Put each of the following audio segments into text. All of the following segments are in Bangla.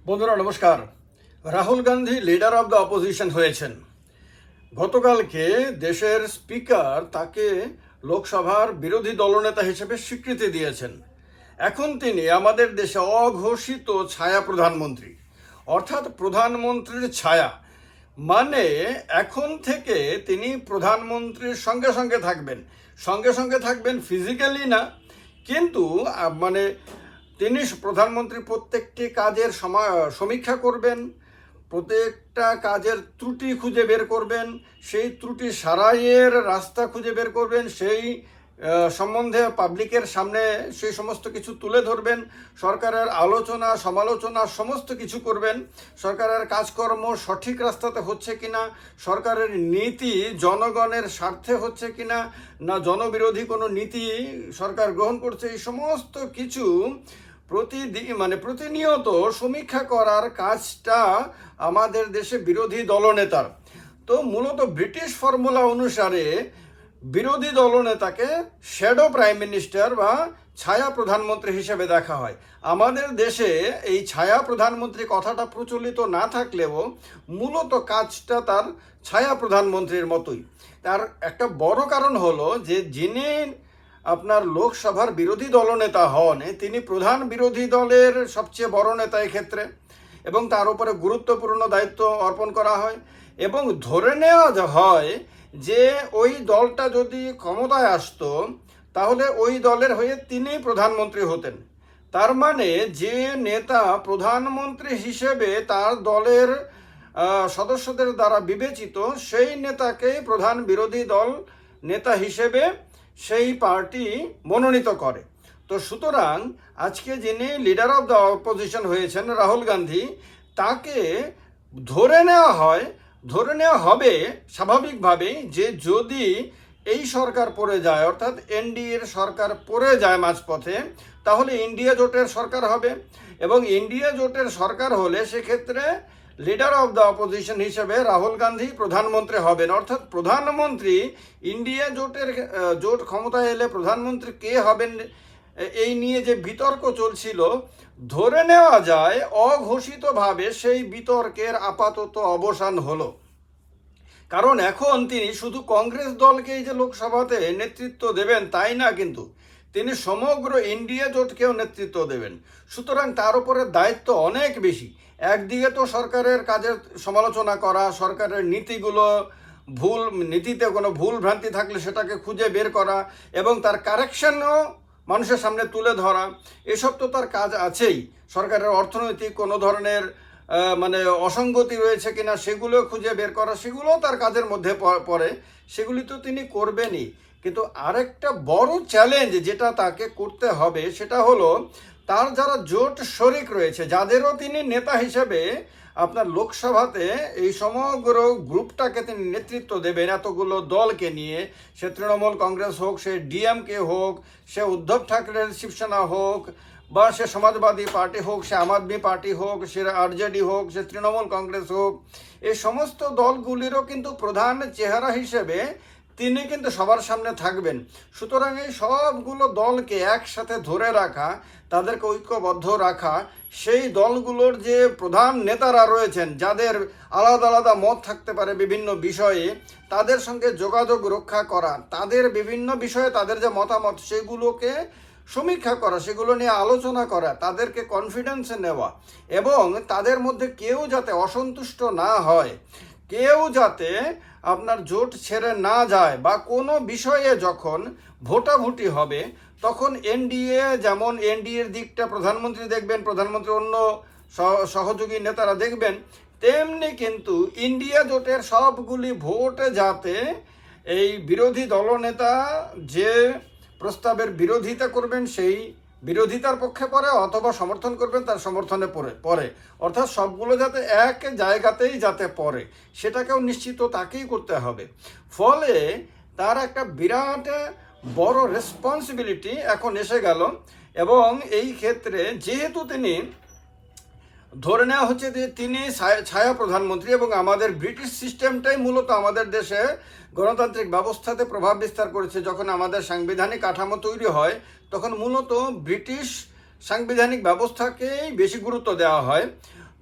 বন্ধুরা নমস্কার। Rahul Gandhi leader of the opposition হয়েছেন। গতকালকে দেশের স্পিকার তাকে লোকসভার বিরোধী দলনেতা হিসেবে স্বীকৃতি দিয়েছেন। এখন তিনি আমাদের দেশে অঘোষিত ছায়া প্রধানমন্ত্রী, অর্থাৎ প্রধানমন্ত্রীর ছায়া। মানে এখন থেকে তিনি প্রধানমন্ত্রীর সঙ্গে সঙ্গে থাকবেন, ফিজিক্যালি না, কিন্তু মানে তিনি প্রধানমন্ত্রী প্রত্যেকটি কাজের সমীক্ষা করবেন, প্রত্যেকটা কাজের ত্রুটি খুঁজে বের করবেন, সেই ত্রুটি সারাইয়ের রাস্তা খুঁজে বের করবেন, সেই সম্বন্ধে পাবলিকের সামনে সেই সমস্ত কিছু তুলে ধরবেন, সরকারের আলোচনা সমালোচনা সমস্ত কিছু করবেন, সরকারের কাজকর্ম সঠিক রাস্তাতে হচ্ছে কিনা, সরকারের নীতি জনগণের স্বার্থে হচ্ছে কিনা, না জনবিরোধী কোনো নীতি সরকার গ্রহণ করছে, এই সমস্ত কিছু প্রতিনিয়ত সমীক্ষা করার কাজটা আমাদের দেশে বিরোধী দলনেতার। তো মূলত ব্রিটিশ ফর্মুলা অনুসারে বিরোধী দলনেতাকে শ্যাডো প্রাইম মিনিস্টার বা ছায়া প্রধানমন্ত্রী হিসেবে দেখা হয়। আমাদের দেশে এই ছায়া প্রধানমন্ত্রী কথাটা প্রচলিত না থাকলেও মূলত কাজটা তার ছায়া প্রধানমন্ত্রীর মতোই। তার একটা বড় কারণ হলো যে যিনি আপনার লোকসভার বিরোধী দলনেতা হন, তিনি প্রধান বিরোধী দলের সবচেয়ে বড় নেতা এক্ষেত্রে, এবং তার উপরে গুরুত্বপূর্ণ দায়িত্ব অর্পণ করা হয়। এবং ধরে নেওয়া হয় যে ওই দলটা যদি ক্ষমতায় আসতো তাহলে ওই দলের হয়ে তিনি প্রধানমন্ত্রী হতেন। তার মানে যে নেতা প্রধানমন্ত্রী হিসেবে তার দলের সদস্যদের দ্বারা বিবেচিত, সেই নেতাকেই প্রধান বিরোধী দল নেতা হিসেবে সেই পার্টি মনোনীত করে। তো সুতরাং আজকে যিনি লিডার অব দ্য অপোজিশন হয়েছেন রাহুল গান্ধী, তাকে ধরে নেওয়া হবে স্বাভাবিকভাবেই যে যদি এই সরকার পড়ে যায়, অর্থাৎ এনডিএর সরকার পড়ে যায় মাঝপথে, তাহলে ইন্ডিয়া জোটের সরকার হবে, এবং ইন্ডিয়া জোটের সরকার হলে সেক্ষেত্রে লিডার অব দ্য অপোজিশন হিসেবে রাহুল গান্ধী প্রধানমন্ত্রী হবেন। অর্থাৎ প্রধানমন্ত্রী ইন্ডিয়া জোট ক্ষমতায় এলে প্রধানমন্ত্রী কে হবেন এই নিয়ে যে বিতর্ক চলছিল, ধরে নেওয়া যায় অঘোষিতভাবে সেই বিতর্কের আপাতত অবসান হলো। কারণ এখন তিনি শুধু কংগ্রেস দলকেই যে লোকসভাতে নেতৃত্ব দেবেন তাই না, কিন্তু তিনি সমগ্র ইন্ডিয়া জোটকেও নেতৃত্ব দেবেন। সুতরাং তার উপরে দায়িত্ব অনেক বেশি। একদিকে তো সরকারের কাজের সমালোচনা করা, সরকারের নীতিতে কোনো ভুল ভ্রান্তি থাকলে সেটাকে খুঁজে বের করা এবং তার কারেকশনও মানুষের সামনে তুলে ধরা, এসব তো তার কাজ আছেই। সরকারের অর্থনৈতিক কোনো ধরনের অসঙ্গতি রয়েছে কিনা সেগুলো খুঁজে বের করা, সেগুলো তার কাজের মধ্যে পড়ে, সেগুলি তো তিনি করবেনই। কিন্তু আরেকটা বড় চ্যালেঞ্জ যেটা তাকে করতে হবে সেটা হলো তার যারা জোট শরিক রয়েছে, যাদেরও তিনি নেতা হিসেবে আপনার লোকসভাতে এই সমগ্র গ্রুপটাকে তিনি নেতৃত্ব দেবেন, এতগুলো দলকে নিয়ে, সে তৃণমূল কংগ্রেস হোক, সে ডিএমকে হোক, সে উদ্ধব ঠাকরের শিবসেনা হোক, বা সে সমাজবাদী পার্টি হোক, সে আম আদমি পার্টি হোক, সে আরজেডি হোক, সে তৃণমূল কংগ্রেস হোক, এই সমস্ত দলগুলিরও কিন্তু প্রধান চেহারা হিসেবে তিনি কিন্তু সবার সামনে থাকবেন। সুতরাং এই সবগুলো দলকে একসাথে ধরে রাখা, তাদেরকে ঐক্যবদ্ধ রাখা, সেই দলগুলোর যে প্রধান নেতারা রয়েছেন, যাদের আলাদা আলাদা মত থাকতে পারে বিভিন্ন বিষয়ে, তাদের সঙ্গে যোগাযোগ রক্ষা করা, তাদের বিভিন্ন বিষয়ে তাদের যে মতামত সেগুলোকে সমীক্ষা করা, সেগুলো নিয়ে আলোচনা করা, তাদেরকে কনফিডেন্সে নেওয়া, এবং তাদের মধ্যে কেউ যাতে অসন্তুষ্ট না হয়, কেউ যাতে আপনার জোট ছেড়ে না যায়, বা কোনো বিষয়ে যখন ভোটাভুটি হবে তখন এনডিএর দিকটা প্রধানমন্ত্রী দেখবেন, প্রধানমন্ত্রী অন্য সহযোগী নেতারা দেখবেন, তেমনি কিন্তু ইন্ডিয়া জোটের সবগুলি ভোটে যাতে এই বিরোধী দলনেতা যে প্রস্তাবের বিরোধিতা করবেন সেই বিরোধিতার পক্ষে পড়ে, অথবা সমর্থন করবেন তার সমর্থনে পড়ে, অর্থাৎ সবগুলো যাতে এক জায়গাতেই যাতে পড়ে, সেটাকেও নিশ্চিত তাকেই করতে হবে। ফলে তার একটা বিরাট বড় রেসপন্সিবিলিটি এখন এসে গেল। এবং এই ক্ষেত্রে যেহেতু তিনি ধরে নেওয়া হচ্ছে যে তিনি ছায়া প্রধানমন্ত্রী, এবং আমাদের ব্রিটিশ সিস্টেমটাই মূলত আমাদের দেশে গণতান্ত্রিক ব্যবস্থাতে প্রভাব বিস্তার করেছে। যখন আমাদের সাংবিধানিক কাঠামো তৈরি হয় তখন মূলত ব্রিটিশ সাংবিধানিক ব্যবস্থাকেই বেশি গুরুত্ব দেওয়া হয়।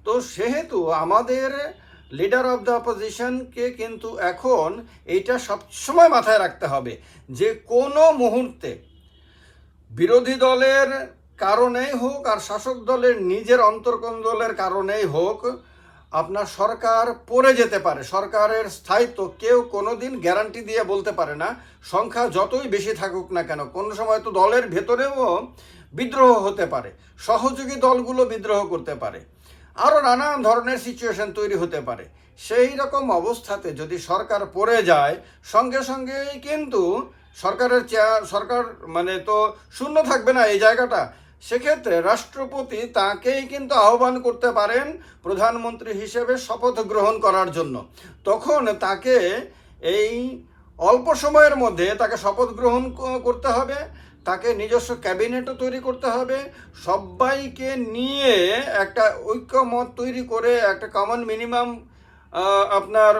তো সেহেতু আমাদের লিডার অফ দ্য অপোজিশনকে কিন্তু এখন এইটা সবসময় মাথায় রাখতে হবে যে কোনো মুহূর্তে বিরোধী দলের কারণেই হোক আর শাসক দলের নিজের অন্তর্কন্দলের কারণেই হোক আপনার সরকার পড়ে যেতে পারে। সরকারের স্থায়িত্ব কেউ কোনোদিন গ্যারান্টি দিয়ে বলতে পারে না, সংখ্যা যতই বেশি থাকুক না কেন। কোনো সময় তো দলের ভেতরেও বিদ্রোহ হতে পারে, সহযোগী দলগুলো বিদ্রোহ করতে পারে, আরও নানান ধরনের সিচুয়েশন তৈরি হতে পারে। সেই রকম অবস্থাতে যদি সরকার পড়ে যায়, সঙ্গে সঙ্গেই কিন্তু সরকার মানে তো শূন্য থাকবে না এই জায়গাটা। সেক্ষেত্রে রাষ্ট্রপতি তাকেই কিন্তু আহ্বান করতে পারেন প্রধানমন্ত্রী হিসেবে শপথ গ্রহণ করার জন্য। তখন তাকে এই অল্প সময়ের মধ্যে তাকে শপথ গ্রহণ করতে হবে, তাকে নিজস্ব ক্যাবিনেটও তৈরি করতে হবে, সবাইকে নিয়ে একটা ঐক্যমত তৈরি করে একটা কমন মিনিমাম আপনার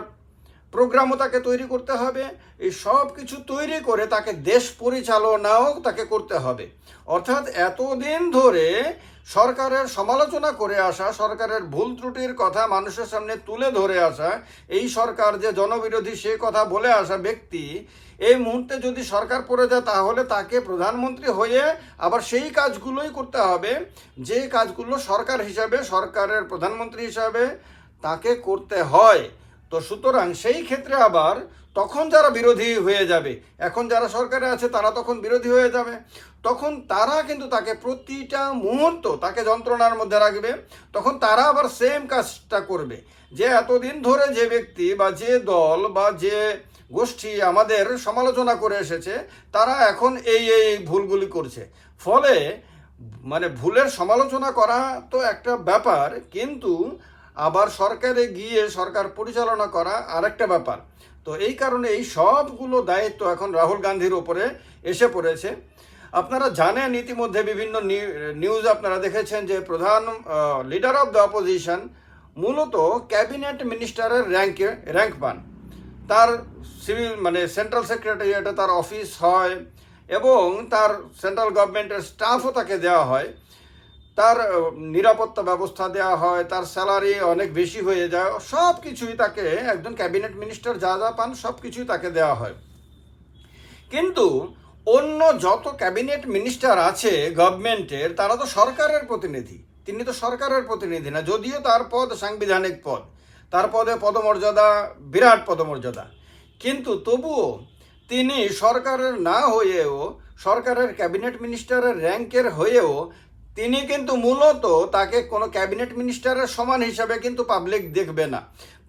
প্রোগ্রামও তাকে তৈরি করতে হবে। এই সব কিছু তৈরি করে তাকে দেশ পরিচালনাও তাকে করতে হবে। অর্থাৎ এতদিন ধরে সরকারের সমালোচনা করে আসা, সরকারের ভুল ত্রুটির কথা মানুষের সামনে তুলে ধরে আসা, এই সরকার যে জনবিরোধী সে কথা বলে আসা ব্যক্তি এই মুহূর্তে যদি সরকার পড়ে যায়, তাহলে তাকে প্রধানমন্ত্রী হয়ে আবার সেই কাজগুলোই করতে হবে যে কাজগুলো সরকার হিসাবে, সরকারের প্রধানমন্ত্রী হিসাবে তাকে করতে হয়। তো সুতরাং সেই ক্ষেত্রে আবার তখন যারা বিরোধী হয়ে যাবে, এখন যারা সরকারে আছে তারা তখন বিরোধী হয়ে যাবে, তখন তারা কিন্তু তাকে প্রতিটা মুহূর্ত তাকে যন্ত্রণার মধ্যে রাখবে। তখন তারা আবার সেম কাজটা করবে যে এতদিন ধরে যে ব্যক্তি বা যে দল বা যে গোষ্ঠী আমাদের সমালোচনা করে এসেছে তারা এখন এই ভুলগুলি করছে। ফলে মানে ভুলের সমালোচনা করা তো একটা ব্যাপার, কিন্তু আবার সরকারে গিয়ে সরকার পরিচালনা করা আরেকটা ব্যাপার। তো এই কারণে এই সবগুলো দায়িত্ব এখন রাহুল গান্ধীর ওপরে এসে পড়েছে। আপনারা জানেন ইতিমধ্যে বিভিন্ন নিউজ আপনারা দেখেছেন যে লিডার অফ দ্য অপোজিশন মূলত ক্যাবিনেট মিনিস্টারের র্যাঙ্ক পান। তার সিভিল মানে সেন্ট্রাল সেক্রেটারিয়েটে তার অফিস হয় এবং তার সেন্ট্রাল গভর্নমেন্টের স্টাফও তাকে দেওয়া হয়, তার নিরাপত্তা ব্যবস্থা দেওয়া হয়, তার স্যালারি অনেক বেশি হয়ে যায়, সব কিছুই তাকে একজন ক্যাবিনেট মিনিস্টার যা যা পান সব কিছুই তাকে দেওয়া হয়। কিন্তু অন্য যত ক্যাবিনেট মিনিস্টার আছে গভর্নমেন্টের তারা তো সরকারের প্রতিনিধি, তিনি তো সরকারের প্রতিনিধি না, যদিও তার পদ সাংবিধানিক পদ, তার পদমর্যাদা বিরাট পদমর্যাদা, কিন্তু তবুও তিনি সরকারের না হয়েও, সরকারের ক্যাবিনেট মিনিস্টারের র্যাঙ্কের হয়েও তিনি কিন্তু মূলত তাকে কোনো ক্যাবিনেট মিনিস্টারের সমান হিসাবে কিন্তু পাবলিক দেখবে না।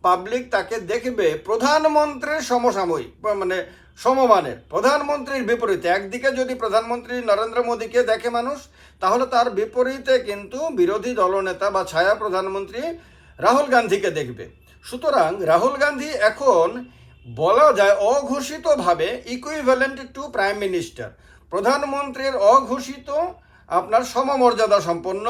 পাবলিক তাকে দেখবে প্রধানমন্ত্রীর সমসাময়িক মানে সমমানের, প্রধানমন্ত্রীর বিপরীতে। একদিকে যদি প্রধানমন্ত্রী নরেন্দ্র মোদীকে দেখে মানুষ, তাহলে তার বিপরীতে কিন্তু বিরোধী দলনেতা বা ছায়া প্রধানমন্ত্রী রাহুল গান্ধীকে দেখবে। সুতরাং রাহুল গান্ধী এখন বলা যায় অঘোষিতভাবে ইকুইভ্যালেন্ট টু প্রাইম মিনিস্টার, প্রধানমন্ত্রীর অঘোষিত আপনার সমমর্যাদা সম্পন্ন,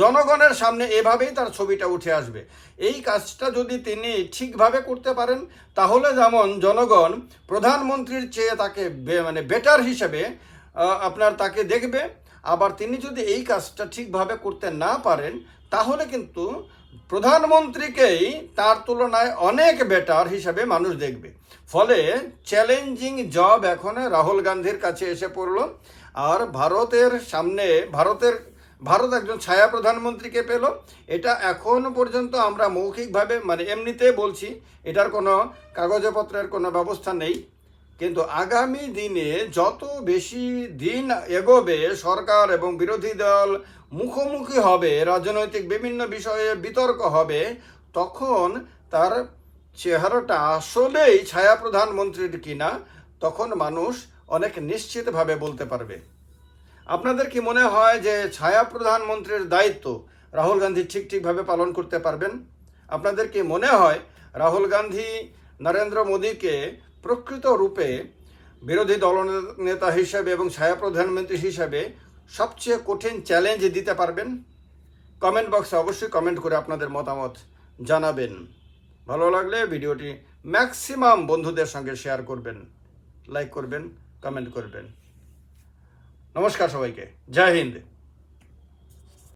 জনগণের সামনে এভাবেই তার ছবিটা উঠে আসবে। এই কাজটা যদি তিনি ঠিকভাবে করতে পারেন তাহলে যেমন জনগণ প্রধানমন্ত্রীর চেয়ে তাকে মানে বেটার হিসেবে আপনার তাকে দেখবে, আবার তিনি যদি এই কাজটা ঠিকভাবে করতে না পারেন তাহলে কিন্তু প্রধানমন্ত্রীকেই তার তুলনায় অনেক বেটার হিসাবে মানুষ দেখবে। ফলে চ্যালেঞ্জিং জব এখন রাহুল গান্ধীর কাছে এসে পড়ল। আর ভারতের সামনে ভারত একজন ছায়া প্রধানমন্ত্রীকে পেল, এটা এখন পর্যন্ত আমরা মৌখিকভাবে মানে এমনিতে বলছি, এটার কোনো কাগজপত্রের কোনো ব্যবস্থা নেই। কিন্তু আগামী দিনে যত বেশি দিন এগোবে, সরকার এবং বিরোধী দল মুখোমুখি হবে, রাজনৈতিক বিভিন্ন বিষয়ে বিতর্ক হবে, তখন তার চেহারাটা আসলেই ছায়া প্রধানমন্ত্রীর কিনা তখন মানুষ অনেক নিশ্চিতভাবে বলতে পারবে। আপনাদের কি মনে হয় যে ছায়া প্রধানমন্ত্রীর দায়িত্ব রাহুল গান্ধী ঠিকভাবে পালন করতে পারবেন? আপনাদের কি মনে হয় রাহুল গান্ধী নরেন্দ্র মোদীকে প্রকৃত রূপে বিরোধী দলনেতা হিসেবে এবং ছায়া প্রধানমন্ত্রী হিসেবে সবচেয়ে কঠিন চ্যালেঞ্জ দিতে পারবেন? কমেন্ট বক্সে অবশ্যই কমেন্ট করে আপনাদের মতামত জানাবেন। ভালো লাগলে ভিডিওটি ম্যাক্সিমাম বন্ধুদের সঙ্গে শেয়ার করবেন, লাইক করবেন, কমেন্ট করবেন। নমস্কার সবাইকে, জয় হিন্দ।